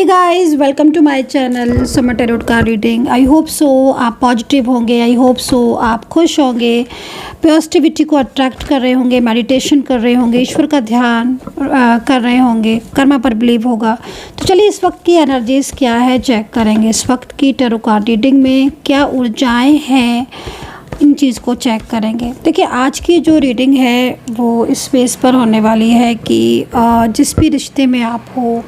Hey guys, welcome to my channel summer tarot card reading. I hope so आप positive होंगे, आई hope so आप खुश होंगे, positivity को अट्रैक्ट कर रहे होंगे, मेडिटेशन कर रहे होंगे, ईश्वर का ध्यान कर रहे होंगे, कर्मा पर बिलीव होगा। तो चलिए इस वक्त की एनर्जीज क्या है चेक करेंगे। इस वक्त की टैरोट कार्ड रीडिंग में क्या ऊर्जाएँ हैं, इन चीज़ को चेक करेंगे। देखिए आज की जो रीडिंग है वो इस बेस पर होने वाली है कि जिस भी रिश्ते में आप हो,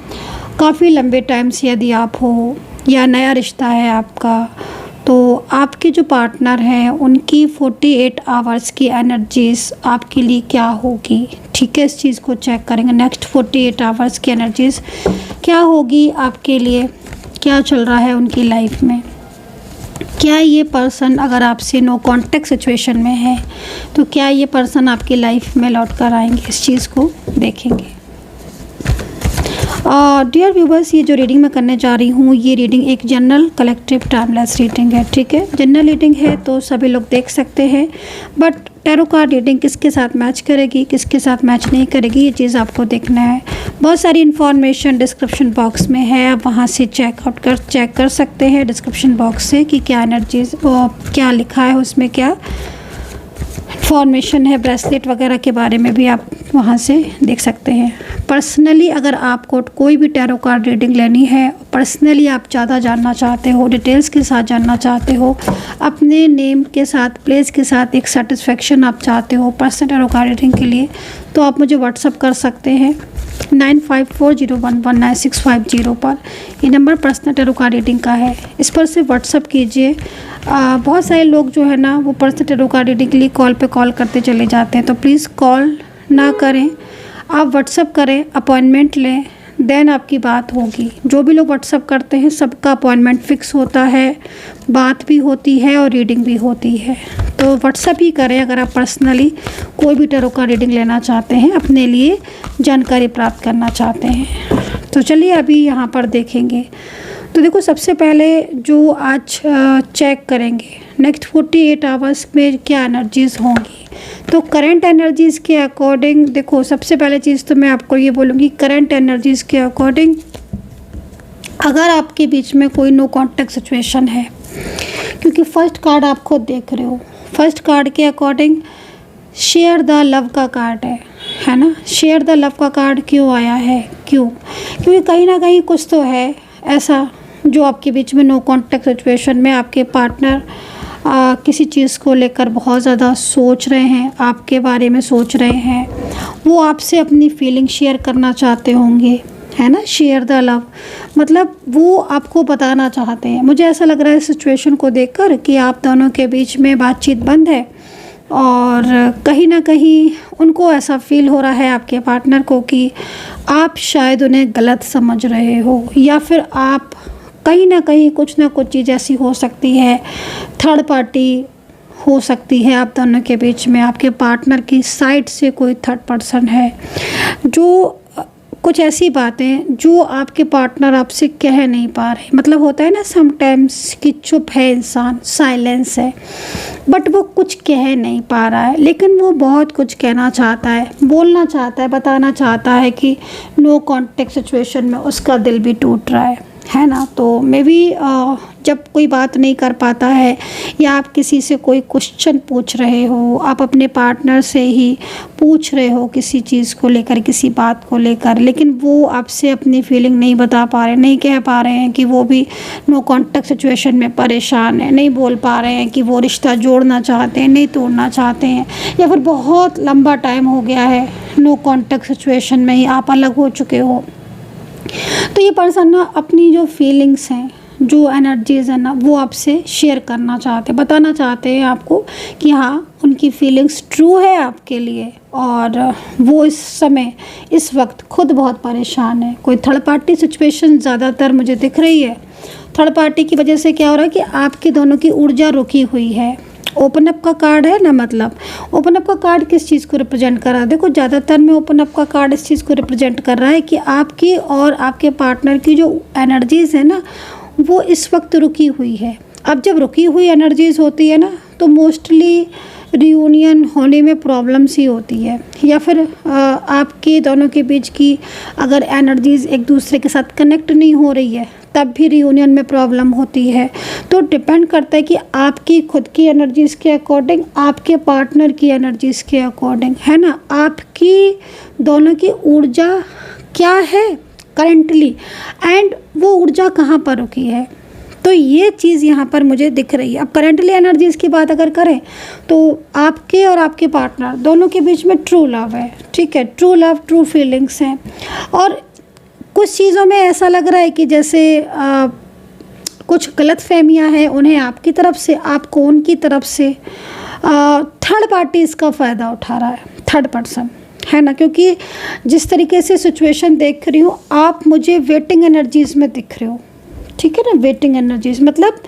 काफ़ी लंबे टाइम से यदि आप हो या नया रिश्ता है आपका, तो आपके जो पार्टनर हैं उनकी 48 आवर्स की एनर्जीज़ आपके लिए क्या होगी। ठीक है, इस चीज़ को चेक करेंगे। नेक्स्ट 48 आवर्स की एनर्जीज़ क्या होगी आपके लिए, क्या चल रहा है उनकी लाइफ में। क्या ये पर्सन अगर आपसे नो कॉन्टैक्ट सिचुएशन में है तो क्या ये पर्सन आपकी लाइफ में लौट कर आएंगे, इस चीज़ को देखेंगे। डियर व्यूवर्स, ये जो रीडिंग मैं करने जा रही हूँ ये रीडिंग एक जनरल कलेक्टिव टाइमलेस रीडिंग है। ठीक है, जनरल रीडिंग है तो सभी लोग देख सकते हैं, बट टैरो कार्ड रीडिंग किसके साथ मैच करेगी, किसके साथ मैच नहीं करेगी, ये चीज़ आपको देखना है। बहुत सारी इन्फॉर्मेशन डिस्क्रिप्शन बॉक्स में है, आप वहाँ से चेक कर सकते हैं डिस्क्रिप्शन बॉक्स से कि क्या एनर्जीज क्या लिखा है, उसमें क्या इन्फॉर्मेशन है। ब्रेसलेट वगैरह के बारे में भी आप वहाँ से देख सकते हैं। पर्सनली अगर आपको कोई भी टैरो कार्ड रीडिंग लेनी है, पर्सनली आप ज़्यादा जानना चाहते हो, डिटेल्स के साथ जानना चाहते हो, अपने नेम के साथ, प्लेस के साथ एक सेटिस्फेक्शन आप चाहते हो पर्सनल टैरो कार्ड रीडिंग के लिए, तो आप मुझे व्हाट्सअप कर सकते हैं 9540119650 पर। ये number personal tarot card reading का है, इस पर से व्हाट्सअप कीजिए। बहुत सारे लोग जो है ना वो पर्सनल टैरो कार्ड रीडिंग के लिए कॉल पे कॉल करते चले जाते हैं, तो प्लीज़ कॉल ना करें, आप व्हाट्सअप करें, अपॉइंटमेंट लें, देन आपकी बात होगी। जो भी लोग व्हाट्सअप करते हैं सबका अपॉइंटमेंट फ़िक्स होता है, बात भी होती है और रीडिंग भी होती है। तो व्हाट्सअप ही करें अगर आप पर्सनली कोई भी टैरो का रीडिंग लेना चाहते हैं, अपने लिए जानकारी प्राप्त करना चाहते हैं। तो चलिए अभी यहाँ पर देखेंगे। तो देखो सबसे पहले जो आज चेक करेंगे नेक्स्ट 48 आवर्स में क्या एनर्जीज़ होंगी। तो करंट एनर्जीज़ के अकॉर्डिंग देखो, सबसे पहले चीज़ तो मैं आपको ये बोलूँगी, करंट एनर्जीज़ के अकॉर्डिंग अगर आपके बीच में कोई नो कॉन्टैक्ट सिचुएशन है, क्योंकि फर्स्ट कार्ड आप खुद देख रहे हो, फर्स्ट कार्ड के अकॉर्डिंग शेयर द लव का कार्ड है ना। शेयर द लव का कार्ड क्यों आया है, क्योंकि कहीं ना कहीं कुछ तो है ऐसा जो आपके बीच में नो कॉन्टैक्ट सिचुएशन में आपके पार्टनर किसी चीज़ को लेकर बहुत ज़्यादा सोच रहे हैं, आपके बारे में सोच रहे हैं, वो आपसे अपनी फीलिंग शेयर करना चाहते होंगे, है ना। शेयर द लव मतलब वो आपको बताना चाहते हैं। मुझे ऐसा लग रहा है सिचुएशन को देखकर कि आप दोनों के बीच में बातचीत बंद है और कहीं ना कहीं उनको ऐसा फील हो रहा है आपके पार्टनर को कि आप शायद उन्हें गलत समझ रहे हो, या फिर आप कहीं ना कहीं कुछ ना कुछ चीज़ ऐसी हो सकती है, थर्ड पार्टी हो सकती है आप दोनों के बीच में, आपके पार्टनर की साइड से कोई थर्ड पर्सन है जो कुछ ऐसी बातें जो आपके पार्टनर आपसे कह नहीं पा रहे। मतलब होता है ना समटाइम्स कि चुप है इंसान, साइलेंस है, बट वो कुछ कह नहीं पा रहा है, लेकिन वो बहुत कुछ कहना चाहता है, बोलना चाहता है, बताना चाहता है कि नो कॉन्टैक्ट सिचुएशन में उसका दिल भी टूट रहा है ना। तो मे बी जब कोई बात नहीं कर पाता है या आप किसी से कोई क्वेश्चन पूछ रहे हो, आप अपने पार्टनर से ही पूछ रहे हो किसी चीज़ को लेकर, किसी बात को लेकर, लेकिन वो आपसे अपनी फीलिंग नहीं बता पा रहे, नहीं कह पा रहे हैं कि वो भी नो कॉन्टैक्ट सिचुएशन में परेशान है, नहीं बोल पा रहे हैं कि वो रिश्ता जोड़ना चाहते हैं, नहीं तोड़ना चाहते हैं, या फिर बहुत लंबा टाइम हो गया है नो कॉन्टैक्ट सिचुएशन में ही आप अलग हो चुके हो। तो ये पर्सन ना अपनी जो फीलिंग्स हैं, जो एनर्जीज़ है ना, वो आपसे शेयर करना चाहते हैं, बताना चाहते हैं आपको कि हाँ उनकी फीलिंग्स ट्रू है आपके लिए, और वो इस समय इस वक्त खुद बहुत परेशान है। कोई थर्ड पार्टी सिचुएशन ज़्यादातर मुझे दिख रही है। थर्ड पार्टी की वजह से क्या हो रहा है कि आपके दोनों की ऊर्जा रुकी हुई है। ओपन अप का कार्ड है ना, मतलब ओपन अप का कार्ड किस चीज़ को रिप्रेजेंट कर रहा है। देखो ज़्यादातर में ओपन अप का कार्ड इस चीज़ को रिप्रेजेंट कर रहा है कि आपकी और आपके पार्टनर की जो एनर्जीज़ है ना वो इस वक्त रुकी हुई है। अब जब रुकी हुई एनर्जीज़ होती है ना तो मोस्टली रियूनियन होने में प्रॉब्लम्स ही होती है, या फिर आपके दोनों के बीच की अगर एनर्जीज़ एक दूसरे के साथ कनेक्ट नहीं हो रही है तब भी रियूनियन में प्रॉब्लम होती है। तो डिपेंड करता है कि आपकी खुद की एनर्जीज़ के अकॉर्डिंग, आपके पार्टनर की एनर्जीज़ के अकॉर्डिंग, है ना, आपकी दोनों की ऊर्जा क्या है करंटली एंड वो ऊर्जा कहाँ पर रुकी है। तो ये चीज़ यहाँ पर मुझे दिख रही है। अब करंटली एनर्जीज़ की बात अगर करें तो आपके और आपके पार्टनर दोनों के बीच में ट्रू लव है, ठीक है, ट्रू लव, ट्रू फीलिंग्स हैं। और कुछ चीज़ों में ऐसा लग रहा है कि जैसे कुछ गलत फहमियाँ हैं उन्हें आपकी तरफ से, आपको उनकी तरफ से। थर्ड पार्टी इसका फ़ायदा उठा रहा है, थर्ड पर्सन, है ना, क्योंकि जिस तरीके से सिचुएशन देख रही हूँ आप मुझे वेटिंग एनर्जीज़ में दिख रहे हो, ठीक है ना। वेटिंग एनर्जीज़ मतलब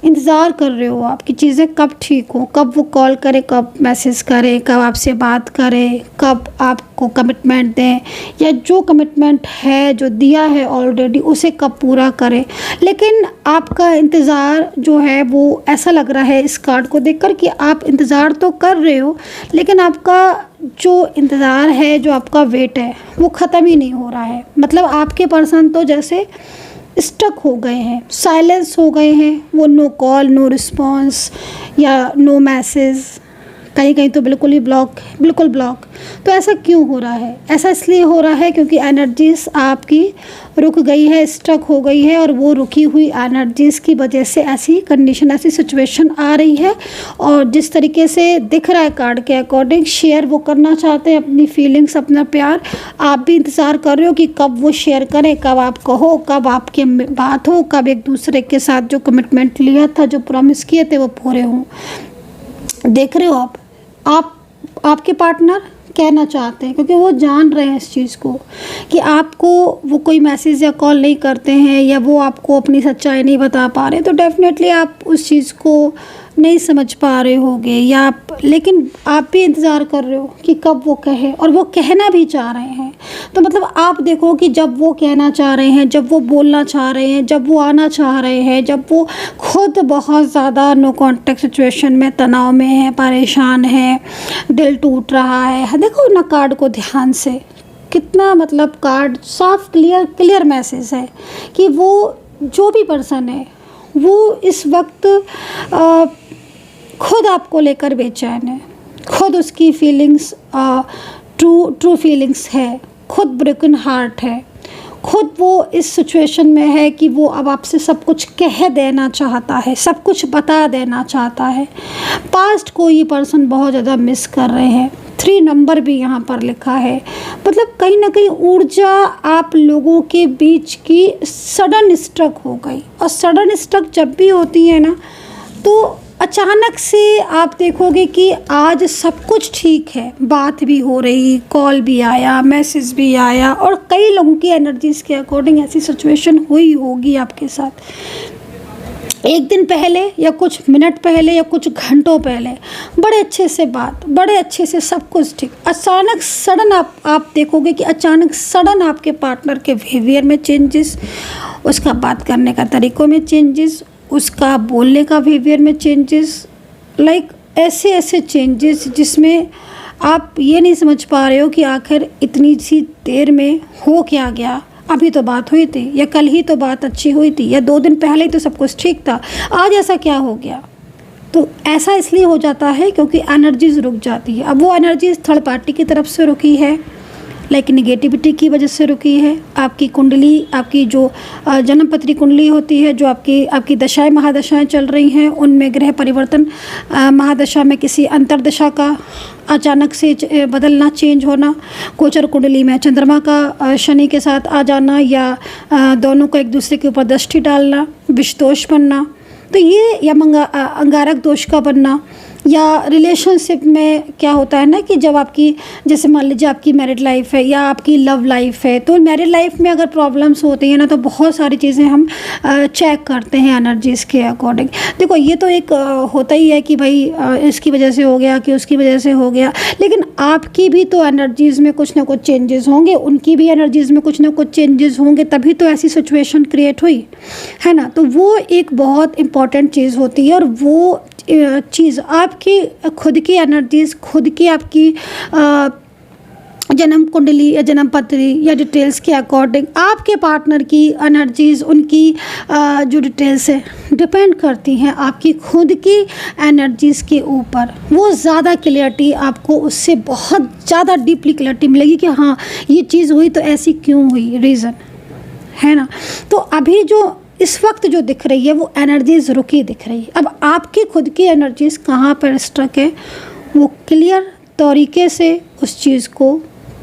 इंतज़ार कर रहे हो आप कि चीज़ें कब ठीक हो, कब वो कॉल करे, कब मैसेज करे, कब आपसे बात करे, कब आपको कमिटमेंट दें, या जो कमिटमेंट है जो दिया है ऑलरेडी उसे कब पूरा करे। लेकिन आपका इंतज़ार जो है वो ऐसा लग रहा है इस कार्ड को देखकर कि आप इंतज़ार तो कर रहे हो लेकिन आपका जो इंतज़ार है, जो आपका वेट है वो ख़त्म ही नहीं हो रहा है। मतलब आपके पर्सन तो जैसे स्टक हो गए हैं, साइलेंस हो गए हैं, वो नो कॉल, नो रिस्पॉन्स या नो मैसेज, कहीं कहीं तो बिल्कुल ही ब्लॉक, बिल्कुल ब्लॉक। तो ऐसा क्यों हो रहा है? ऐसा इसलिए हो रहा है क्योंकि एनर्जीज़ आपकी रुक गई है, स्टक हो गई है, और वो रुकी हुई एनर्जीज़ की वजह से ऐसी कंडीशन, ऐसी सिचुएशन आ रही है। और जिस तरीके से दिख रहा है कार्ड के अकॉर्डिंग, शेयर वो करना चाहते हैं अपनी फीलिंग्स, अपना प्यार। आप भी इंतज़ार कर रहे हो कि कब वो शेयर करें, कब आप कहो, कब आपकी बात हो, कब एक दूसरे के साथ जो कमिटमेंट लिया था, जो प्रॉमिस किए थे वो पूरे हों। देख रहे हो आपके पार्टनर कहना चाहते हैं, क्योंकि वो जान रहे हैं इस चीज़ को कि आपको वो कोई मैसेज या कॉल नहीं करते हैं, या वो आपको अपनी सच्चाई नहीं बता पा रहे, तो डेफिनेटली आप उस चीज़ को नहीं समझ पा रहे होगे, या लेकिन आप भी इंतज़ार कर रहे हो कि कब वो कहे, और वो कहना भी चाह रहे हैं। तो मतलब आप देखो कि जब वो कहना चाह रहे हैं, जब वो बोलना चाह रहे हैं, जब वो आना चाह रहे हैं, जब वो खुद बहुत ज़्यादा नो कॉन्टेक्ट सिचुएशन में, तनाव में है, परेशान है, दिल टूट रहा है। देखो ना कार्ड को ध्यान से, कितना मतलब कार्ड साफ क्लियर मैसेज है कि वो जो भी पर्सन है वो इस वक्त खुद आपको लेकर बेचैन है, खुद उसकी फीलिंग्स ट्रू फीलिंग्स है, खुद ब्रोकन हार्ट है, खुद वो इस सिचुएशन में है कि वो अब आपसे सब कुछ कह देना चाहता है, सब कुछ बता देना चाहता है। पास्ट को ये पर्सन बहुत ज़्यादा मिस कर रहे हैं। 3 नंबर भी यहाँ पर लिखा है। मतलब कहीं ना कहीं ऊर्जा आप लोगों के बीच की सडन स्ट्रक हो गई, और सडन स्ट्रक जब भी होती है ना तो अचानक से आप देखोगे कि आज सब कुछ ठीक है, बात भी हो रही, कॉल भी आया, मैसेज भी आया, और कई लोगों की एनर्जीज़ के अकॉर्डिंग ऐसी सिचुएशन हुई होगी आपके साथ। एक दिन पहले या कुछ मिनट पहले या कुछ घंटों पहले बड़े अच्छे से बात, बड़े अच्छे से सब कुछ ठीक, अचानक सडन आप देखोगे कि अचानक सडन आपके पार्टनर के बिहेवियर में चेंजेस, उसका बात करने का तरीक़ों में चेंजेस, उसका बोलने का बिहेवियर में चेंजेस, लाइक ऐसे चेंजेस जिसमें आप ये नहीं समझ पा रहे हो कि आखिर इतनी सी देर में हो क्या गया। अभी तो बात हुई थी, या कल ही तो बात अच्छी हुई थी, या 2 दिन पहले ही तो सब कुछ ठीक था, आज ऐसा क्या हो गया। तो ऐसा इसलिए हो जाता है क्योंकि एनर्जीज़ रुक जाती है। अब वो एनर्जीज़ थर्ड पार्टी की तरफ से रुकी है, लाइक नेगेटिविटी की वजह से रुकी है। आपकी कुंडली, आपकी जो जन्मपत्री कुंडली होती है, जो आपकी दशाएं महादशाएं चल रही हैं, उनमें ग्रह परिवर्तन, महादशा में किसी अंतरदशा का अचानक से बदलना, चेंज होना, गोचर कुंडली में चंद्रमा का शनि के साथ आ जाना, या दोनों को एक दूसरे के ऊपर दृष्टि डालना, विषदोष बनना, तो ये, या अंगारक दोष का बनना, या रिलेशनशिप में क्या होता है ना कि जब आपकी, जैसे मान लीजिए आपकी मैरिड लाइफ है या आपकी लव लाइफ है, तो मैरिड लाइफ में अगर प्रॉब्लम्स होती हैं ना तो बहुत सारी चीज़ें हम चेक करते हैं एनर्जीज़ के अकॉर्डिंग। देखो ये तो एक होता ही है कि भाई इसकी वजह से हो गया, कि उसकी वजह से हो गया, लेकिन आपकी भी तो एनर्जीज़ में कुछ ना कुछ चेंजेस होंगे, उनकी भी एनर्जीज़ में कुछ ना कुछ चेंजेस होंगे, तभी तो ऐसी सिचुएशन क्रिएट हुई है ना। तो वो एक बहुत इम्पॉर्टेंट चीज़ होती है, और वो चीज़ आप आपकी खुद की एनर्जीज़, खुद की आपकी जन्म कुंडली या जन्म पत्री या डिटेल्स के अकॉर्डिंग आपके पार्टनर की एनर्जीज़, उनकी जो डिटेल्स है डिपेंड करती हैं आपकी खुद की एनर्जीज़ के ऊपर। वो ज़्यादा क्लियरिटी आपको उससे बहुत ज़्यादा डीपली क्लियरिटी मिलेगी कि हाँ ये चीज़ हुई तो ऐसी क्यों हुई, रीज़न है ना। तो अभी जो इस वक्त जो दिख रही है वो एनर्जीज़ रुकी दिख रही है। अब आपकी खुद की एनर्जीज़ कहाँ पर स्ट्रक है वो क्लियर तरीके से उस चीज़ को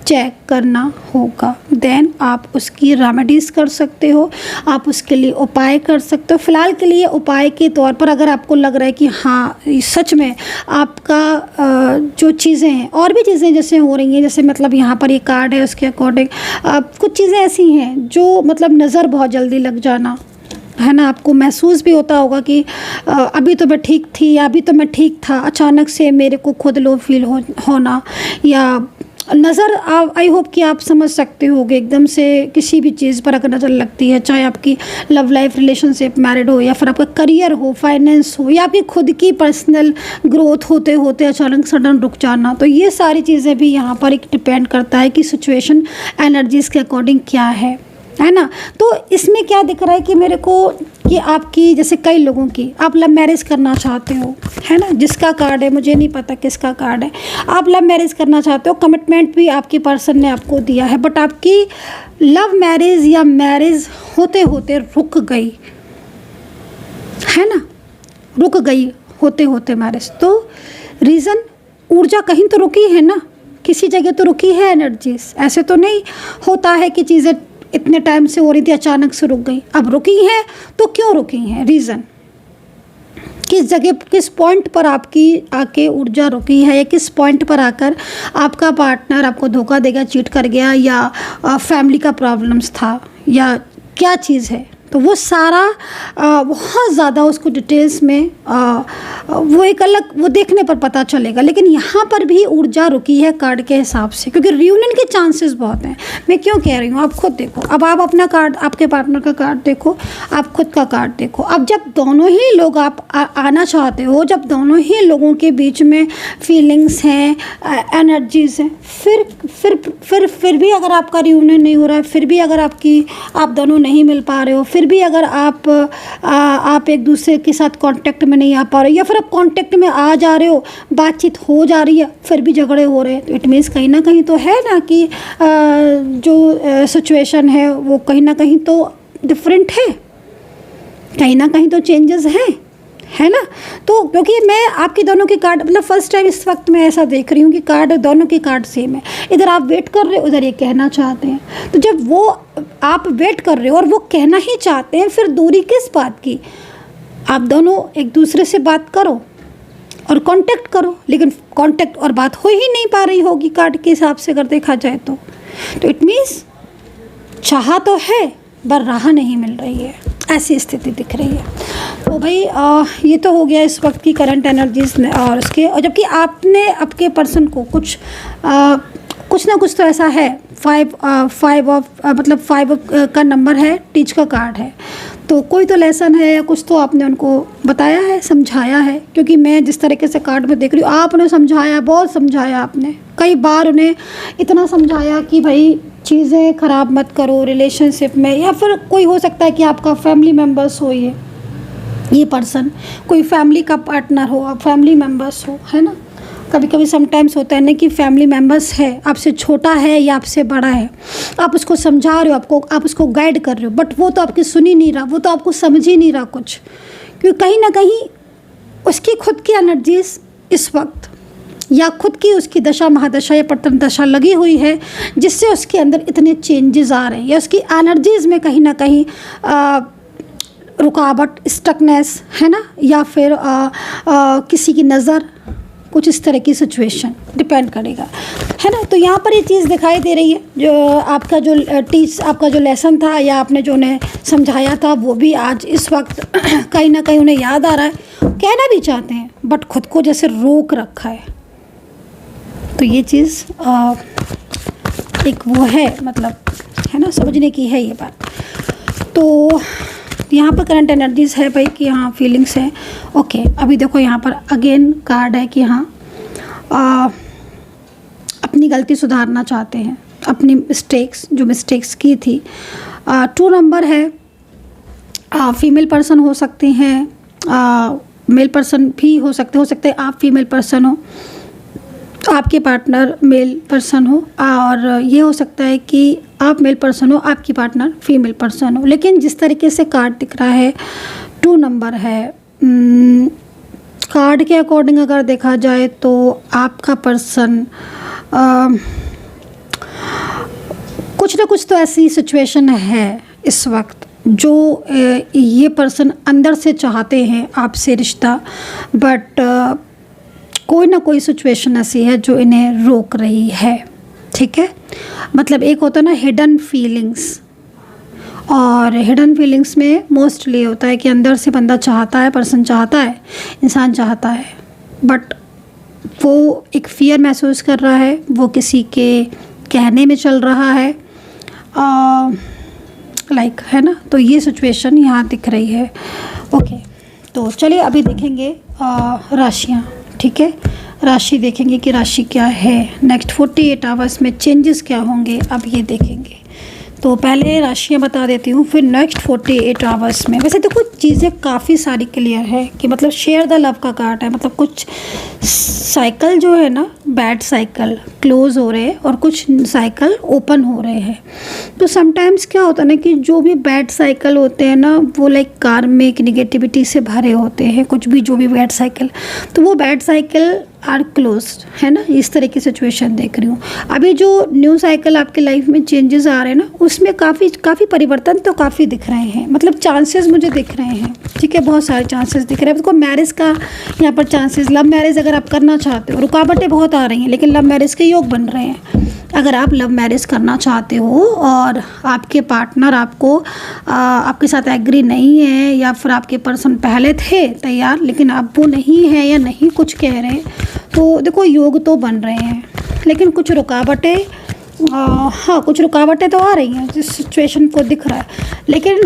चेक करना होगा। देन आप उसकी रेमेडीज़ कर सकते हो, आप उसके लिए उपाय कर सकते हो। फ़िलहाल के लिए उपाय के तौर पर अगर आपको लग रहा है कि हाँ सच में आपका जो चीज़ें हैं और भी चीज़ें जैसे हो रही हैं, जैसे मतलब यहाँ पर ये कार्ड है उसके अकॉर्डिंग कुछ चीज़ें ऐसी हैं जो मतलब नज़र बहुत जल्दी लग जाना है ना, आपको महसूस भी होता होगा कि अभी तो मैं ठीक थी या अभी तो मैं ठीक था, अचानक से मेरे को खुद लो फील होना या नज़र। आई होप कि आप समझ सकते होगे एकदम से किसी भी चीज़ पर अगर नज़र लगती है, चाहे आपकी लव लाइफ, रिलेशनशिप, मैरिड हो या फिर आपका करियर हो, फाइनेंस हो या आपकी खुद की पर्सनल ग्रोथ होते होते अचानक सडन रुक जाना, तो ये सारी चीज़ें भी यहाँ पर एक डिपेंड करता है कि सिचुएशन एनर्जीज़ के अकॉर्डिंग क्या है ना। तो इसमें क्या दिख रहा है कि मेरे को कि आपकी जैसे कई लोगों की आप लव मैरिज करना चाहते हो, है ना, जिसका कार्ड है मुझे नहीं पता किसका कार्ड है, आप लव मैरिज करना चाहते हो, कमिटमेंट भी आपकी पर्सन ने आपको दिया है, बट आपकी लव मैरिज या मैरिज होते होते रुक गई है ना, रुक गई होते होते मैरिज। तो रीज़न ऊर्जा कहीं तो रुकी है ना, किसी जगह तो रुकी है एनर्जीज। ऐसे तो नहीं होता है कि चीज़ें इतने टाइम से हो रही थी अचानक से रुक गई। अब रुकी हैं तो क्यों रुकी हैं, रीज़न किस जगह किस पॉइंट पर आपकी आके ऊर्जा रुकी है या किस पॉइंट पर आकर आपका पार्टनर आपको धोखा देगा, चीट कर गया या फैमिली का प्रॉब्लम्स था या क्या चीज़ है। तो वो सारा बहुत ज़्यादा उसको डिटेल्स में वो एक अलग वो देखने पर पता चलेगा। लेकिन यहाँ पर भी ऊर्जा रुकी है कार्ड के हिसाब से, क्योंकि रियूनियन के चांसेस बहुत हैं। मैं क्यों कह रही हूँ, आप खुद देखो। अब आप अपना कार्ड, आपके पार्टनर का कार्ड देखो, आप खुद का कार्ड देखो। अब जब दोनों ही लोग आप आना चाहते हो, जब दोनों ही लोगों के बीच में फीलिंग्स हैं, एनर्जीज हैं, फिर भी अगर आपका रियूनियन नहीं हो रहा है, फिर भी अगर आप दोनों नहीं मिल पा रहे हो, फिर भी अगर आप एक दूसरे के साथ कांटेक्ट में नहीं आ पा रहे हो, या फिर आप कांटेक्ट में आ जा रहे हो, बातचीत हो जा रही है, फिर भी झगड़े हो रहे हैं, तो इट मीन्स कहीं ना कहीं तो है ना कि जो सिचुएशन है वो कहीं ना कहीं तो डिफरेंट है, कहीं ना कहीं तो चेंजेस है ना। तो क्योंकि मैं आपके दोनों के कार्ड मतलब फर्स्ट टाइम इस वक्त मैं ऐसा देख रही हूँ कि कार्ड दोनों के कार्ड सेम है। इधर आप वेट कर रहे हो, उधर ये कहना चाहते हैं। तो जब वो आप वेट कर रहे हो और वो कहना ही चाहते हैं, फिर दूरी किस बात की। आप दोनों एक दूसरे से बात करो और कांटेक्ट करो, लेकिन कांटेक्ट और बात हो ही नहीं पा रही होगी कार्ड के हिसाब से अगर देखा जाए तो इट मीन्स चाहा तो है पर राह नहीं मिल रही है, ऐसी स्थिति दिख रही है। तो भाई ये तो हो गया इस वक्त की करंट एनर्जीज और उसके, और जबकि आपने आपके पर्सन को कुछ ना कुछ तो ऐसा है, फाइव ऑफ का नंबर है, टीच का कार्ड है, तो कोई तो लेसन है या कुछ तो आपने उनको बताया है, समझाया है। क्योंकि मैं जिस तरीके से कार्ड में देख रही हूँ, आपने समझाया, बहुत समझाया, आपने कई बार उन्हें इतना समझाया कि भाई चीज़ें ख़राब मत करो रिलेशनशिप में, या फिर कोई हो सकता है कि आपका फैमिली मेम्बर्स हो, ये पर्सन कोई फैमिली का पार्टनर हो, आप फैमिली मेम्बर्स हो, है ना। कभी कभी समटाइम्स होता है ना कि फैमिली मेम्बर्स है, आपसे छोटा है या आपसे बड़ा है, आप उसको समझा रहे हो, आप उसको गाइड कर रहे हो, बट वो तो आपकी सुन ही नहीं रहा, वो तो आपको समझ ही नहीं रहा कुछ, क्योंकि कहीं ना कहीं उसकी खुद की एनर्जीज इस वक्त या खुद की उसकी दशा महादशा या पतन दशा लगी हुई है, जिससे उसके अंदर इतने चेंजेस आ रहे हैं, या उसकी एनर्जीज़ में कहीं ना कहीं रुकावट, स्टकनेस है ना, या फिर किसी की नज़र, कुछ इस तरह की सिचुएशन डिपेंड करेगा, है ना। तो यहाँ पर ये चीज़ दिखाई दे रही है, जो आपका जो आपका जो लेसन था या आपने जो उन्हें समझाया था, वो भी आज इस वक्त कहीं ना कहीं उन्हें याद आ रहा है, कहना भी चाहते हैं बट खुद को जैसे रोक रखा है। तो ये चीज़ एक वो है, मतलब है ना, समझने की है ये बात। तो यहाँ पर करंट एनर्जीज है भाई कि हाँ फीलिंग्स है। ओके, अभी देखो यहाँ पर अगेन कार्ड है कि हाँ अपनी गलती सुधारना चाहते हैं, अपनी मिस्टेक्स की थी। 2 नंबर है, फीमेल पर्सन हो सकते हैं, मेल पर्सन भी हो सकते हैं आप फीमेल पर्सन हो, आपके पार्टनर मेल पर्सन हो, और ये हो सकता है कि आप मेल पर्सन हो, आपकी पार्टनर फीमेल पर्सन हो। लेकिन जिस तरीके से कार्ड दिख रहा है 2 नंबर है, कार्ड के अकॉर्डिंग अगर देखा जाए तो आपका पर्सन कुछ ना कुछ तो ऐसी सिचुएशन है इस वक्त जो ये पर्सन अंदर से चाहते हैं आपसे रिश्ता, बट कोई ना कोई सिचुएशन ऐसी है जो इन्हें रोक रही है। ठीक है, मतलब एक होता है ना हिडन फीलिंग्स, और हिडन फीलिंग्स में मोस्टली होता है कि अंदर से बंदा चाहता है, पर्सन चाहता है, इंसान चाहता है, बट वो एक फियर महसूस कर रहा है, वो किसी के कहने में चल रहा है, लाइक है ना। तो ये सिचुएशन यहाँ दिख रही है। ओके, तो चलिए अभी देखेंगे राशियाँ। ठीक है, राशि देखेंगे कि राशि क्या है, नेक्स्ट 48 आवर्स में चेंजेस क्या होंगे, अब ये देखेंगे। तो पहले राशियाँ बता देती हूँ, फिर नेक्स्ट 48 आवर्स में। वैसे देखो चीज़ें काफ़ी सारी क्लियर है कि मतलब शेयर द लव का कार्ड है, मतलब कुछ साइकिल जो है ना, बैड साइकिल क्लोज हो रहे हैं और कुछ साइकिल ओपन हो रहे हैं। तो समटाइम्स क्या होता है ना कि जो भी बैड साइकिल होते हैं ना, वो लाइक कार्मिक निगेटिविटी से भरे होते हैं, कुछ भी जो भी बैड साइकिल, तो वो बैड साइकिल आर क्लोज्ड है ना। इस तरह की सिचुएशन देख रही हूँ। अभी जो न्यू साइकिल आपके लाइफ में चेंजेस आ रहे हैं ना, उसमें काफ़ी परिवर्तन तो काफ़ी दिख रहे हैं, मतलब चांसेस मुझे दिख रहे हैं। ठीक है, बहुत सारे चांसेस दिख रहे हैं। देखो मैरिज का यहाँ पर चांसेस, लव मैरिज अगर आप करना चाहते हो, रुकावटें बहुत आ रही हैं लेकिन लव मैरिज के योग बन रहे हैं। अगर आप लव मैरिज करना चाहते हो और आपके पार्टनर आपके साथ एग्री नहीं है, या फिर आपके पर्सन पहले थे तैयार लेकिन अब वो नहीं है या नहीं कुछ कह रहे हैं, तो देखो योग तो बन रहे हैं, लेकिन कुछ रुकावटें कुछ रुकावटें तो आ रही हैं जिस सिचुएशन को दिख रहा है। लेकिन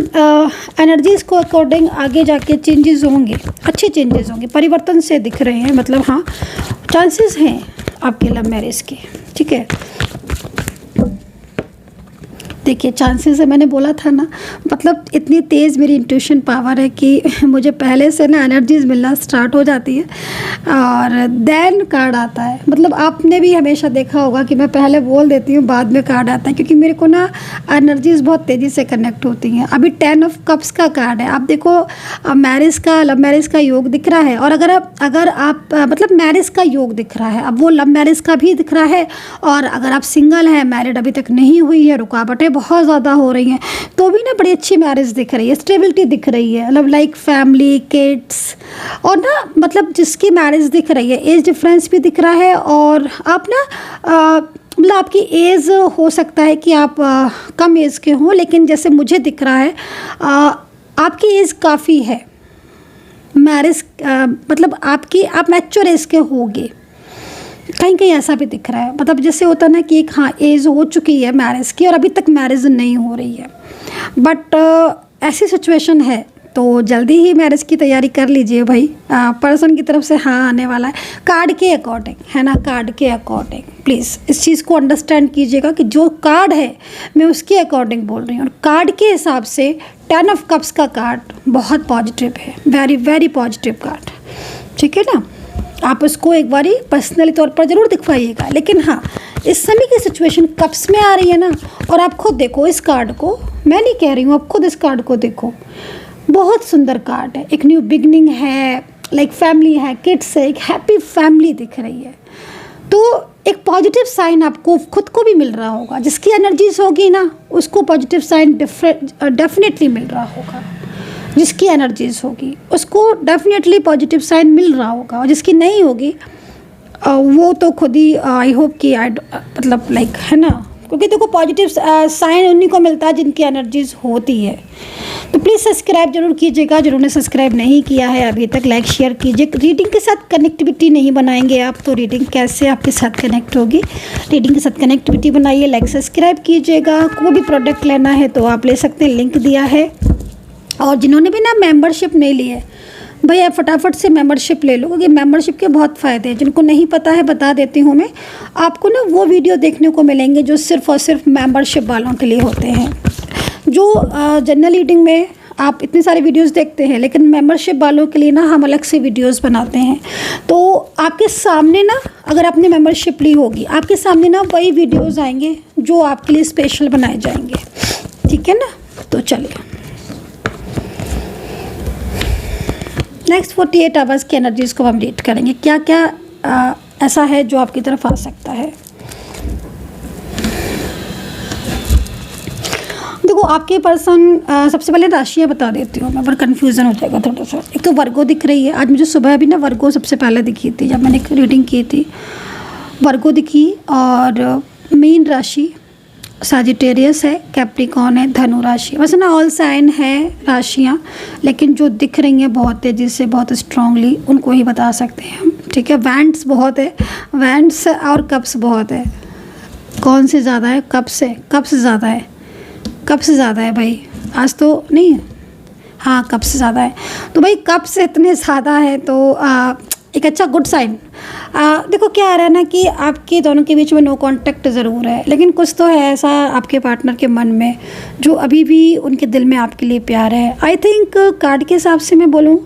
एनर्जीज़ को अकॉर्डिंग आगे जाके चेंजेस होंगे, अच्छे चेंजेस होंगे, परिवर्तन से दिख रहे हैं, मतलब हाँ चांसेस हैं आपके लव मैरिज के। ठीक है, देखिए चांसेस है, मैंने बोला था ना, मतलब इतनी तेज़ मेरी इंट्यूशन पावर है कि मुझे पहले से ना एनर्जीज मिलना स्टार्ट हो जाती है और देन कार्ड आता है। मतलब आपने भी हमेशा देखा होगा कि मैं पहले बोल देती हूँ, बाद में कार्ड आता है, क्योंकि मेरे को ना एनर्जीज बहुत तेज़ी से कनेक्ट होती हैं। अभी 10 ऑफ कप्स का कार्ड है, आप देखो लव मैरिज का योग दिख रहा है, और अगर आप मतलब मैरिज का योग दिख रहा है, अब वो लव मैरिज का भी दिख रहा है, और अगर आप सिंगल हैं, मैरिड अभी तक नहीं हुई है, रुकावटें बहुत ज़्यादा हो रही हैं, तो भी ना बड़ी अच्छी मैरिज दिख रही है, स्टेबिलिटी दिख रही है, मतलब लाइक फैमिली, किड्स, और ना मतलब जिसकी मैरिज दिख रही है, एज डिफरेंस भी दिख रहा है, और आप ना मतलब आपकी एज हो सकता है कि आप कम एज के हों, लेकिन जैसे मुझे दिख रहा है आपकी एज काफ़ी है, मैरिज मतलब आप मैच्योर एज के होगे, कहीं कहीं ऐसा भी दिख रहा है। मतलब जैसे होता है ना कि एक हाँ एज हो चुकी है मैरिज की और अभी तक मैरिज नहीं हो रही है, बट ऐसी सिचुएशन है, तो जल्दी ही मैरिज की तैयारी कर लीजिए भाई। पर्सन की तरफ से हाँ आने वाला है, कार्ड के अकॉर्डिंग है ना, कार्ड के अकॉर्डिंग प्लीज़ इस चीज़ को अंडरस्टैंड कीजिएगा कि जो कार्ड है मैं उसके अकॉर्डिंग बोल रही हूँ। और कार्ड के हिसाब से 10 ऑफ कप्स का कार्ड बहुत पॉजिटिव है, वेरी वेरी पॉजिटिव कार्ड। ठीक है ना, आप उसको एक बारी पर्सनली तौर पर ज़रूर दिखवाइएगा। लेकिन हाँ, इस समय की सिचुएशन कप्स में आ रही है ना, और आप खुद देखो इस कार्ड को, मैं नहीं कह रही हूँ, आप खुद इस कार्ड को देखो, बहुत सुंदर कार्ड है, एक न्यू बिगनिंग है, लाइक फैमिली है, किड्स है, एक हैप्पी फैमिली दिख रही है। तो एक पॉजिटिव साइन आपको खुद को भी मिल रहा होगा, जिसकी एनर्जीज होगी ना उसको पॉजिटिव साइन डेफिनेटली मिल रहा होगा, जिसकी एनर्जीज होगी उसको डेफिनेटली पॉजिटिव साइन मिल रहा होगा, और जिसकी नहीं होगी वो तो खुद ही आई होप कि मतलब लाइक है ना, क्योंकि देखो पॉजिटिव साइन उन्हीं को मिलता है जिनकी एनर्जीज होती है। तो प्लीज़ सब्सक्राइब जरूर कीजिएगा, जिन्होंने सब्सक्राइब नहीं किया है अभी तक, लाइक शेयर कीजिए। रीडिंग के साथ कनेक्टिविटी नहीं बनाएंगे आप तो रीडिंग कैसे आपके साथ कनेक्ट होगी। रीडिंग के साथ कनेक्टिविटी बनाइए, लाइक सब्सक्राइब कीजिएगा। कोई भी प्रोडक्ट लेना है तो आप ले सकते हैं, लिंक दिया है। और जिन्होंने भी ना मेंबरशिप नहीं ली है, भैया फटाफट से मेंबरशिप ले लो, क्योंकि मेंबरशिप के बहुत फ़ायदे हैं। जिनको नहीं पता है बता देती हूँ मैं, आपको ना वो वीडियो देखने को मिलेंगे जो सिर्फ़ और सिर्फ मेंबरशिप वालों के लिए होते हैं। जो जनरल रीडिंग में आप इतने सारे वीडियोस देखते हैं, लेकिन मेंबरशिप वालों के लिए ना हम अलग से वीडियोस बनाते हैं। तो आपके सामने ना, अगर आपने मेंबरशिप ली होगी, आपके सामने ना वही वीडियोस आएंगे जो आपके लिए स्पेशल बनाए जाएंगे, ठीक है ना। तो चलिए नेक्स्ट 48 आवर्स की एनर्जीज़ को हम रीड करेंगे। क्या क्या ऐसा है जो आपकी तरफ आ सकता है। देखो आपके पर्सन, सबसे पहले राशियाँ बता देती हूँ मैं, पर कन्फ्यूज़न हो जाएगा थोड़ा सा। एक तो वर्गो दिख रही है, आज मुझे सुबह भी ना वर्गो सबसे पहले दिखी थी जब मैंने रीडिंग की थी, वर्गो दिखी। और मीन राशि साजिटेरियस है, कैप्रिकॉर्न है, धनु राशि। वैसे ना ऑल साइन है राशियाँ, लेकिन जो दिख रही हैं बहुत तेज़ी से, बहुत स्ट्रांगली, उनको ही बता सकते हैं हम, ठीक है। वैंड्स बहुत है, वैंड्स और कप्स बहुत है। कौन से ज़्यादा है? कप्स है, कप्स ज़्यादा है, कप्स ज़्यादा है भाई। आज तो नहीं है, हाँ कप्स ज़्यादा है। तो भाई कप्स इतने ज़्यादा है तो एक अच्छा गुड साइन। देखो क्या आ रहा है ना कि आपके दोनों के बीच में नो कांटेक्ट ज़रूर है, लेकिन कुछ तो है ऐसा आपके पार्टनर के मन में जो अभी भी उनके दिल में आपके लिए प्यार है। आई थिंक कार्ड के हिसाब से मैं बोलूँ,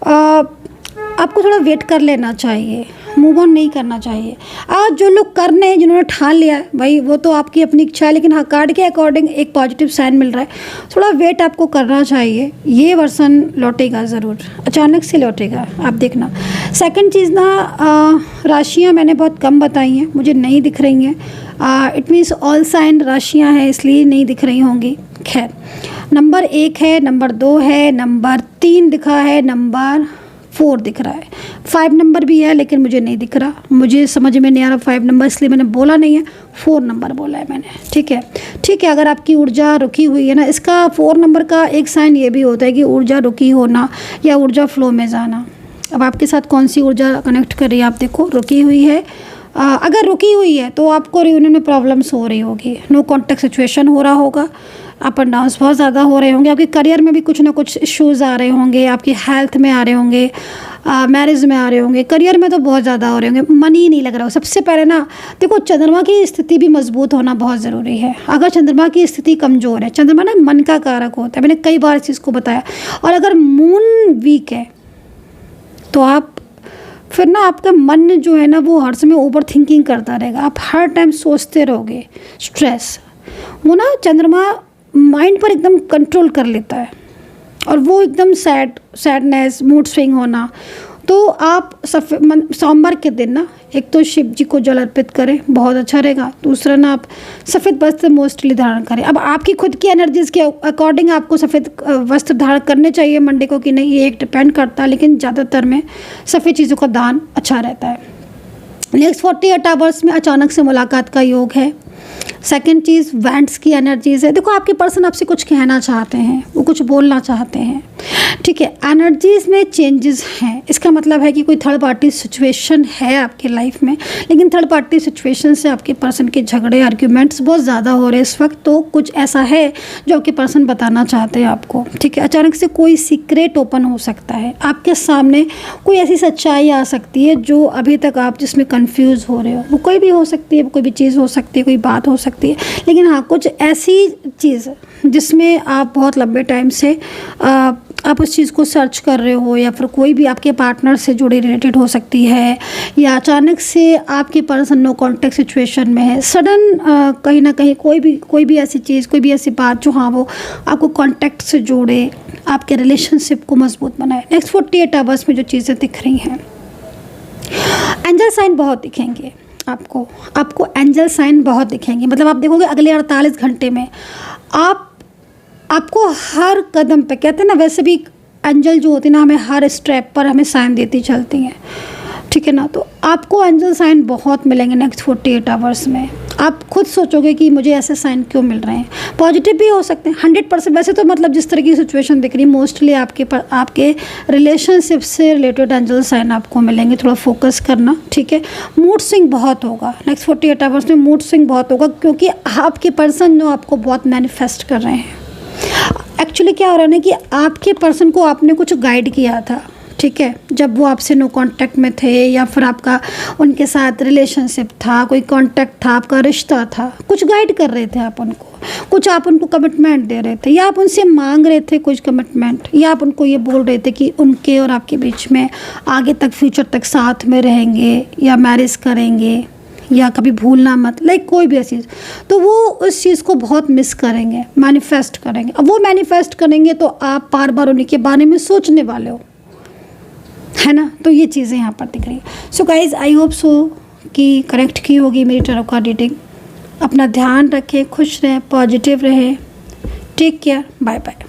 आपको थोड़ा वेट कर लेना चाहिए, मूव ऑन नहीं करना चाहिए। आज जो लोग कर रहे हैं, जिन्होंने ठान लिया है भाई, वो तो आपकी अपनी इच्छा है, लेकिन हाँ कार्ड के अकॉर्डिंग एक पॉजिटिव साइन मिल रहा है, थोड़ा वेट आपको करना चाहिए। ये वर्सन लौटेगा ज़रूर, अचानक से लौटेगा, आप देखना। सेकंड चीज़ ना, राशियाँ मैंने बहुत कम बताई हैं, मुझे नहीं दिख रही हैं। इट मीन्स ऑल साइन राशियाँ हैं, इसलिए नहीं दिख रही होंगी। खैर, नंबर 1 है, नंबर 2 है, नंबर 3 दिखा है, नंबर 4 दिख रहा है, 5 नंबर भी है, लेकिन मुझे नहीं दिख रहा, मुझे समझ में नहीं आ रहा 5 नंबर, इसलिए मैंने बोला नहीं है, 4 नंबर बोला है मैंने, ठीक है। ठीक है, अगर आपकी ऊर्जा रुकी हुई है ना, इसका 4 नंबर का एक साइन ये भी होता है कि ऊर्जा रुकी होना या ऊर्जा फ्लो में जाना। अब आपके साथ कौन सी ऊर्जा कनेक्ट कर रही है, आप देखो रुकी हुई है। अगर रुकी हुई है तो आपको रियूनियन में प्रॉब्लम्स हो रही होगी, नो कॉन्टेक्ट सिचुएशन हो रहा होगा, अप एंड डाउन्स बहुत ज़्यादा हो रहे होंगे, आपके करियर में भी कुछ ना कुछ इश्यूज़ आ रहे होंगे, आपकी हेल्थ में आ रहे होंगे, मैरिज में आ रहे होंगे, करियर में तो बहुत ज़्यादा हो रहे होंगे, मनी नहीं लग रहा हो। सबसे पहले ना देखो, चंद्रमा की स्थिति भी मजबूत होना बहुत ज़रूरी है। अगर चंद्रमा की स्थिति कमज़ोर है, चंद्रमा ना मन का कारक होता है, मैंने कई बार इस चीज़ को बताया, और अगर मून वीक है तो आप फिर ना आपका मन जो है ना वो हर समय ओवर थिंकिंग करता रहेगा, आप हर टाइम सोचते रहोगे, स्ट्रेस, वो ना चंद्रमा माइंड पर एकदम कंट्रोल कर लेता है, और वो एकदम सैडनेस, मूड स्विंग होना। तो आप सोमवार के दिन ना एक तो शिव जी को जल अर्पित करें, बहुत अच्छा रहेगा। दूसरा ना आप सफ़ेद वस्त्र मोस्टली धारण करें। अब आपकी खुद की एनर्जीज़ के अकॉर्डिंग आपको सफ़ेद वस्त्र धारण करने चाहिए मंडे को कि नहीं, ये एक डिपेंड करता है, लेकिन ज़्यादातर में सफ़ेद चीज़ों का दान अच्छा रहता है। नेक्स्ट 48 आवर्स में अचानक से मुलाकात का योग है। सेकंड चीज़ वैंड्स की एनर्जीज़ है। देखो आपके पर्सन आपसे कुछ कहना चाहते हैं, वो कुछ बोलना चाहते हैं, ठीक है। एनर्जीज़ में चेंजेस हैं, इसका मतलब है कि कोई थर्ड पार्टी सिचुएशन है आपके लाइफ में, लेकिन थर्ड पार्टी सिचुएशन से आपके पर्सन के झगड़े, आर्ग्यूमेंट्स बहुत ज़्यादा हो रहे हैं इस वक्त। तो कुछ ऐसा है जो आपके पर्सन बताना चाहते हैं आपको, ठीक है। अचानक से कोई सीक्रेट ओपन हो सकता है, आपके सामने कोई ऐसी सच्चाई आ सकती है जो अभी तक आप जिसमें कन्फ्यूज़ हो रहे हो। वो कोई भी हो सकती है, कोई भी चीज़ हो सकती है, कोई बात हो सकती है, लेकिन हाँ कुछ ऐसी चीज़ जिसमें आप बहुत लंबे टाइम से आप उस चीज़ को सर्च कर रहे हो, या फिर कोई भी आपके पार्टनर से जुड़ी रिलेटेड हो सकती है, या अचानक से आपके पर्सन नो कॉन्टेक्ट सिचुएशन में है, सडन कहीं ना कहीं कोई भी ऐसी चीज़, कोई भी ऐसी बात जो हाँ वो आपको कॉन्टेक्ट से जोड़े, आपके रिलेशनशिप को मजबूत बनाए। नेक्स्ट 48 आवर्स में जो चीज़ें दिख रही हैं, एंजल साइन बहुत दिखेंगे आपको एंजल साइन बहुत दिखेंगे। मतलब आप देखोगे अगले 48 घंटे में आपको हर कदम पे, कहते हैं ना वैसे भी एंजल जो होती है ना हमें हर स्टेप पर हमें साइन देती चलती हैं, ठीक है ना। तो आपको एंजल साइन बहुत मिलेंगे नेक्स्ट 48 आवर्स में। आप खुद सोचोगे कि मुझे ऐसे साइन क्यों मिल रहे हैं। पॉजिटिव भी हो सकते हैं 100%। वैसे तो मतलब जिस तरह की सिचुएशन दिख रही है मोस्टली आपके रिलेशनशिप से रिलेटेड एंजल साइन आपको मिलेंगे। थोड़ा फोकस करना, ठीक है। मूड स्विंग बहुत होगा नेक्स्ट 48 आवर्स में, मूड स्विंग बहुत होगा क्योंकि आपके पर्सन जो आपको बहुत मैनिफेस्ट कर रहे हैं। एक्चुअली क्या हो रहा है ना कि आपके पर्सन को आपने कुछ गाइड किया था, ठीक है, जब वो आपसे नो कांटेक्ट में थे या फिर आपका उनके साथ रिलेशनशिप था, कोई कांटेक्ट था, आपका रिश्ता था, कुछ गाइड कर रहे थे आप उनको, कुछ आप उनको कमिटमेंट दे रहे थे या आप उनसे मांग रहे थे कुछ कमिटमेंट, या आप उनको ये बोल रहे थे कि उनके और आपके बीच में आगे तक फ्यूचर तक साथ में रहेंगे या मैरिज करेंगे या कभी भूलना मत, लाइक कोई भी ऐसी चीज़, तो वो उस चीज़ को बहुत मिस करेंगे, मैनिफेस्ट करेंगे। अब वो मैनिफेस्ट करेंगे तो आप बार बार उन्हीं के बारे में सोचने वाले हो, है ना। तो ये चीज़ें यहाँ पर दिख रही है। सो गाइज आई होप सो कि करेक्ट की होगी मेरी टैरो कार्ड रीडिंग। अपना ध्यान रखें, खुश रहें, पॉजिटिव रहें। Take care, bye bye.